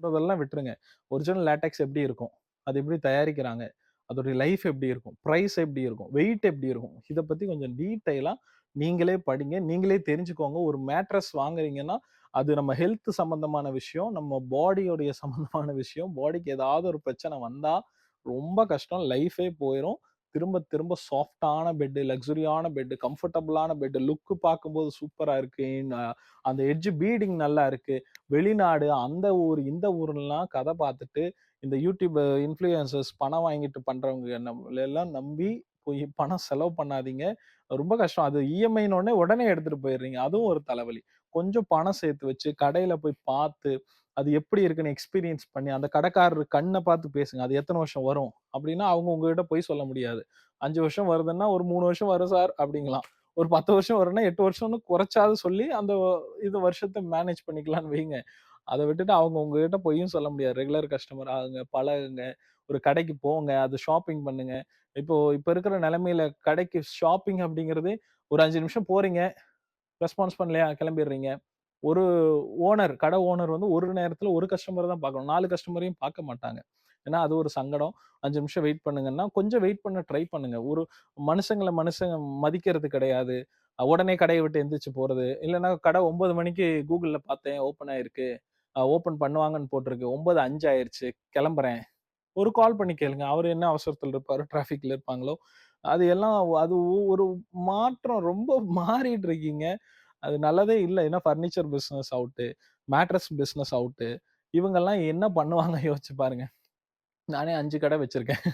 அதெல்லாம் விட்டுருங்க. Original LaTeX எப்படி இருக்கும்? அது எப்படி தயாரிக்கிறாங்க? அதோடைய லைஃப் எப்படி இருக்கும்? பிரைஸ் எப்படி இருக்கும்? வெயிட் எப்படி இருக்கும்? இத பத்தி கொஞ்சம் டீட்டெயிலா நீங்களே படிங்க. நீங்களே தெரிஞ்சுக்கோங்க. ஒரு மேட்ரஸ் வாங்குறீங்கன்னா, அது நம்ம ஹெல்த் சம்மந்தமான விஷயம். நம்ம பாடியோடைய சம்மந்தமான விஷயம். பாடிக்கு ஏதாவது ஒரு பிரச்சனை வந்தா, ரொம்ப கஷ்டம். லைஃபே போயிரும். திரும்ப திரும்ப சாஃப்ட்டான பெட், லக்ஸூரியான பெட், கம்ஃபர்டபுளான பெட், லுக் பார்க்கும்போது சூப்பரா இருக்கு. அந்த எட்ஜ் பீடிங் நல்லா இருக்கு. வெளிநாடு, அந்த ஊர், இந்த ஊர்லாம் கதை பார்த்துட்டு, இந்த யூடியூப் இன்ஃப்ளூயன்சர்ஸ் பணம் வாங்கிட்டு பண்றவங்க எல்லாம் நம்பி போய் பணம் செலவு பண்ணாதீங்க. ரொம்ப கஷ்டம். அது இஎம்ஐன்னோனே உடனே எடுத்துட்டு போயிடுறீங்க. அதுவும் ஒரு தலைவலி. கொஞ்சம் பணம் சேர்த்து வச்சு, கடையில போய் பார்த்து, அது எப்படி இருக்குன்னு எக்ஸ்பீரியன்ஸ் பண்ணி, அந்த கடைக்காரர் கண்ண பார்த்து பேசுங்க. அது எத்தன வருஷம் வரும்? அப்படின்னா, அவங்க உங்ககிட்ட பொய் சொல்ல முடியாது. 5 வருஷம் வருதுன்னா, ஒரு 3 வருஷம் வரும் சார் அப்படிங்கலாம். ஒரு 10 வருஷம் வரும்னா, 8 வருஷம்னு குறைச்சாவது சொல்லி, அந்த இது வருஷத்த மேனேஜ் பண்ணிக்கலான்னு வைங்க. அத விட்டுட்டு அவங்க உங்ககிட்ட பொய்யும் சொல்ல முடியாது. ரெகுலர் கஸ்டமர் ஆகுங்க, பழகுங்க, ஒரு கடைக்கு போங்க, அது ஷாப்பிங் பண்ணுங்க. இப்ப இருக்கிற நிலைமையில கடைக்கு ஷாப்பிங் அப்படிங்கிறதே ஒரு 5 நிமிஷம் போறீங்க, ரெஸ்பான்ஸ் பண்ணலையா கிளம்பிடுறீங்க. ஒரு கடை ஓனர் வந்து ஒரு நேரத்துல ஒரு கஸ்டமர் தான் பார்க்கணும். 4 கஸ்டமரையும் பார்க்க மாட்டாங்க. ஏன்னா அது ஒரு சங்கடம். 5 நிமிஷம் வெயிட் பண்ணுங்கன்னா, கொஞ்சம் வெயிட் பண்ண ட்ரை பண்ணுங்க. ஒரு மனுஷங்க மதிக்கிறது கிடையாது. உடனே கடைய விட்டு எந்திரிச்சு போறது. இல்லன்னா கடை 9 மணிக்கு Googleல பார்த்தேன் ஓப்பன் ஆயிருக்கு. ஓப்பன் பண்ணுவாங்கன்னு போட்டிருக்கு. 9:05 ஆயிருச்சு. கிளம்புறேன். ஒரு கால் பண்ணி கேளுங்க. அவரு என்ன அவசரத்துல இருப்பாரு, டிராஃபிக்ல இருப்பாங்களோ, அது எல்லாம் அது ஒரு மாற்றம் ரொம்ப மாறிட்டு இருக்கீங்க. அது நல்லதே இல்ல. ஏன்னா furniture business out, mattress business out. இவங்கலாம் என்ன பண்ணுவாங்க யோசிச்சு பாருங்க. நானே 5 கடை வச்சிருக்கேன்.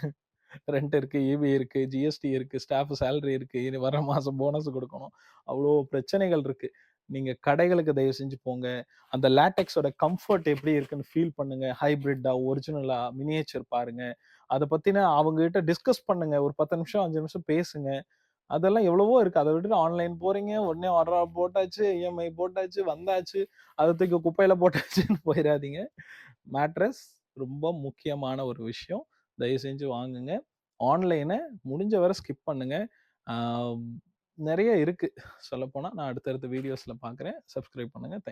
ரெண்ட் இருக்கு, ஈபி இருக்கு, ஜிஎஸ்டி இருக்கு, ஸ்டாஃப் சேலரி இருக்கு. இனி வர மாசம் போனஸ் குடுக்கணும். அவ்ளோ பிரச்சனைகள் இருக்கு. நீங்க கடைகளுக்கு தயவு செஞ்சு போங்க. அந்த லேட்டெக்ஸோட கம்ஃபோர்ட் எப்படி இருக்குன்னு ஃபீல் பண்ணுங்க. ஹைபிரிட்டா, ஒரிஜினலா, மினியேச்சர் பாருங்க. அத பத்தின அவங்ககிட்ட டிஸ்கஸ் பண்ணுங்க. ஒரு 10 நிமிஷம், 5 நிமிஷம் பேசுங்க. அதெல்லாம் எவ்வளவோ இருக்கு. அத விட்டுட்டு ஆன்லைன் போறீங்க. உடனே ஆர்டர் போட்டாச்சு, இஎம்ஐ போட்டாச்சு, வந்தாச்சு. அத தூக்கி குப்பையில போட்டாச்சுன்னு போயிறாதீங்க. மேட்ரஸ் ரொம்ப முக்கியமான ஒரு விஷயம். தயவு செஞ்சு வாங்குங்க. ஆன்லைன முடிஞ்ச வரை ஸ்கிப் பண்ணுங்க. ஆ நெறைய இருக்கு. சொல்லப்போனா நான் அடுத்தடுத்த வீடியோஸ்ல பார்க்குறேன். சப்ஸ்கிரைப் பண்ணுங்க. தேங்க்ஸ்.